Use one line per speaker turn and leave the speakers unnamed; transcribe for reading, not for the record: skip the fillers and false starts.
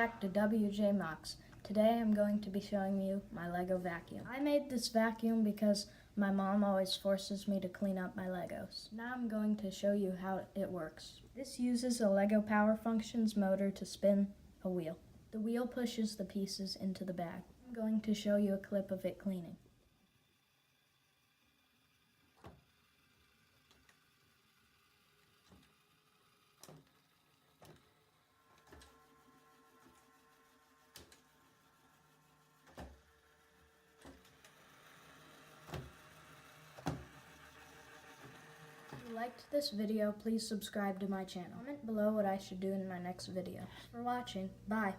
back to WJ Mox. Today I'm going to be showing you my Lego vacuum. I made this vacuum because my mom always forces me to clean up my Legos. Now I'm going to show you how it works. This uses a Lego Power Functions motor to spin a wheel. The wheel pushes the pieces into the bag. I'm going to show you a clip of it cleaning. If you liked this video, please subscribe to my channel. Comment below what I should do in my next video. Thanks for watching. Bye.